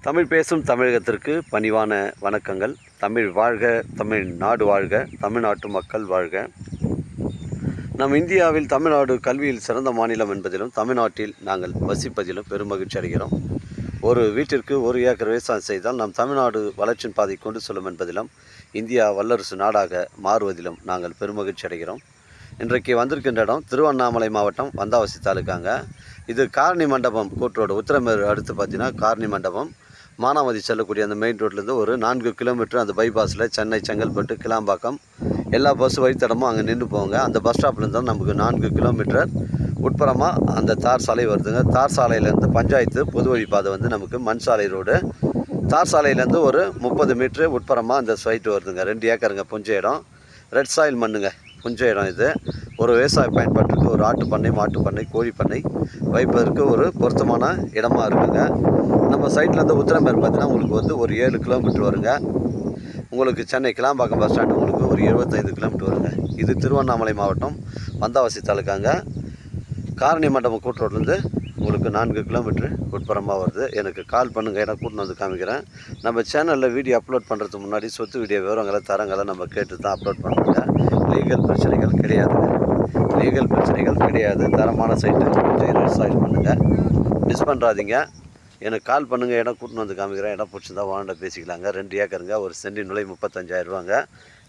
தமிழ் பேசும் தமிழகத்திற்கு பணிவான வணக்கங்கள். தமிழ் வாழ்க, தமிழ் நாடு வாழ்க, தமிழ்நாட்டு மக்கள் வாழ்க. நம் இந்தியாவில் தமிழ்நாடு கல்வியில் சிறந்த மாநிலம் என்பதிலும் தமிழ்நாட்டில் நாங்கள் வசிப்பதிலும் பெருமகிழ்ச்சி அடைகிறோம். ஒரு வீட்டிற்கு 1 ஏக்கர் விவசாயம் செய்தால் நம் தமிழ்நாடு வளர்ச்சியின் பாதை கொண்டு செல்லும் என்பதிலும் இந்தியா வல்லரசு நாடாக மாறுவதிலும் நாங்கள் பெருமகிழ்ச்சி அடைகிறோம். இன்றைக்கு வந்திருக்கின்ற இடம் திருவண்ணாமலை மாவட்டம் வந்தாவசி தாலுக்காங்க. இது காரணி மண்டபம் கூட்டுரோடு உத்திரமேறு அடுத்து பார்த்தீங்கன்னா காரணி மண்டபம் மானாமதி செல்லக்கூடிய அந்த மெயின் ரோட்லேருந்து ஒரு 4 கிலோமீட்டர் அந்த பைபாஸில் சென்னை செங்கல்பட்டு கிளாம்பாக்கம் எல்லா பஸ் வழித்தடமும் அங்கே நின்று போங்க. அந்த பஸ் ஸ்டாப்லேருந்து நமக்கு 4 கிலோமீட்டர் உட்புறமாக அந்த தார் சாலை வருதுங்க. தார் சாலையிலேருந்து பஞ்சாயத்து பொது வழிப்பாதை வந்து நமக்கு மண் சாலை ரோடு. தார் சாலையிலேருந்து ஒரு 30 மீட்ரு உட்புறமாக அந்த சைட்டு வருதுங்க. 2 ஏக்கருங்க புஞ்ச இடம், ரெட் சாயில் மண்ணுங்க புஞ்ச இடம். இது ஒரு விவசாய பயன்பாட்டுக்கு ஒரு ஆட்டு பண்ணை, மாட்டு பண்ணை, கோழி பண்ணை வைப்பதற்கு ஒரு பொருத்தமான இடமா இருக்குங்க. நம்ம சைட்லேருந்து உத்திரமேறு பார்த்தீங்கன்னா உங்களுக்கு வந்து ஒரு 7 கிலோமீட்டர் வருங்க. உங்களுக்கு சென்னை கிளாம்பாக்கம் பஸ் ஸ்டாண்டு உங்களுக்கு ஒரு 75 கிலோமீட்டர் வருங்க. இது திருவண்ணாமலை மாவட்டம் வந்தாவசி தாலுக்காங்க. காரணி மண்டபம் கூட்டுரோட்லேருந்து உங்களுக்கு 4 கிலோமீட்ரு உட்புறமாக வருது. எனக்கு கால் பண்ணுங்கள், இடம் கூட்டின்னு வந்து காமிக்கிறேன். நம்ம சேனலில் வீடியோ அப்லோட் பண்ணுறதுக்கு முன்னாடி சொத்து வீடியோ விவரங்களை தரங்களை நம்ம கேட்டு தான் அப்லோட் பண்ணுறோங்க. லீகல் பிரச்சனைகள் கிடையாதுங்க. லீகல் பிரச்சனைகள் கிடையாது. தரமான சைட்டு கொஞ்சம் விவசாயம் பண்ணுங்கள், மிஸ் பண்ணுறாதீங்க. எனக்கு கால் பண்ணுங்கள், இடம் கூட்டின்னு வந்து காமிக்கிறேன். இடம் பிடிச்சிருந்தா வாண்ட பேசிக்கலாங்க. 2 ஏக்கருங்க, ஒரு சென்டின் விலை 35,000 ரூபாங்க.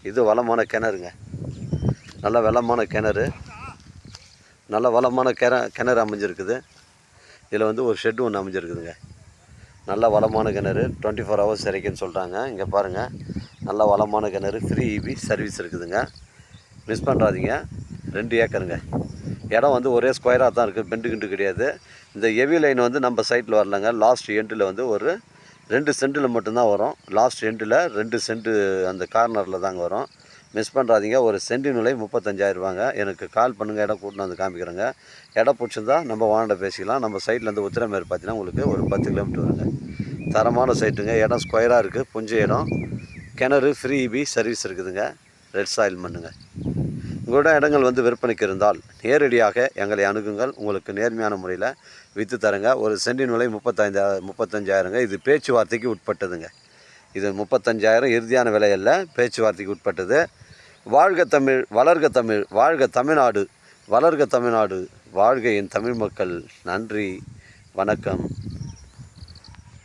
இது வளமான கிணறுங்க, நல்ல வளமான கிணறு, நல்ல வளமான கிணறு அமைஞ்சிருக்குது. இதில் வந்து ஒரு ஷெட்டு ஒன்று அமைஞ்சிருக்குதுங்க. நல்ல வளமான கிணறு, 24 ஹவர்ஸ் இறைக்குன்னு சொல்கிறாங்க. இங்கே பாருங்கள், நல்ல வளமான கிணறு, ஃப்ரீ இபி சர்வீஸ் இருக்குதுங்க. மிஸ் பண்ணுறாதீங்க. 2 ஏக்கருங்க. இடம் வந்து ஒரே ஸ்கொயராக தான் இருக்குது, பெண்டு கிண்டு கிடையாது. இந்த ஹெவி லைன் வந்து நம்ம சைட்டில் வரலங்க. லாஸ்ட் எண்டில் வந்து ஒரு 2 சென்ட்டில் மட்டும்தான் வரும். லாஸ்ட் எண்டில் 2 சென்ட்டு அந்த கார்னரில் தாங்க வரும். மிஸ் பண்ணுறாதீங்க. ஒரு சென்டின் விலை 35,000 ரூபாங்க. எனக்கு கால் பண்ணுங்கள், இடம் கூட்டின்னு வந்து காமிக்கிறேங்க. இடம் பிடிச்சிருந்தா நம்ம வாண்ட பேசிக்கலாம். நம்ம சைட்லேருந்து உத்திரமேறு பார்த்தீங்கன்னா உங்களுக்கு ஒரு 10 கிலோமீட்டர் வருங்க. தரமான சைட்டுங்க. இடம் ஸ்கொயராக இருக்குது, புஞ்ச இடம், கிணறு, ஃப்ரீ இபி சர்வீஸ் இருக்குதுங்க. ரெட் சாயில் மண்ணுங்க. உங்களோட இடங்கள் வந்து விற்பனைக்கு இருந்தால் நேரடியாக எங்களை அணுகுங்கள். உங்களுக்கு நேர்மையான முறையில் விற்று தரங்க. ஒரு சென்டின் விலை 35,000ங்க. இது பேச்சுவார்த்தைக்கு உட்பட்டதுங்க. இது 35,000 இறுதியான விலை அல்ல, பேச்சுவார்த்தைக்கு உட்பட்டது. வாழ்க தமிழ், வளர்க தமிழ், வாழ்க தமிழ்நாடு, வளர்க தமிழ்நாடு, வாழ்க என் தமிழ் மக்கள். நன்றி, வணக்கம்.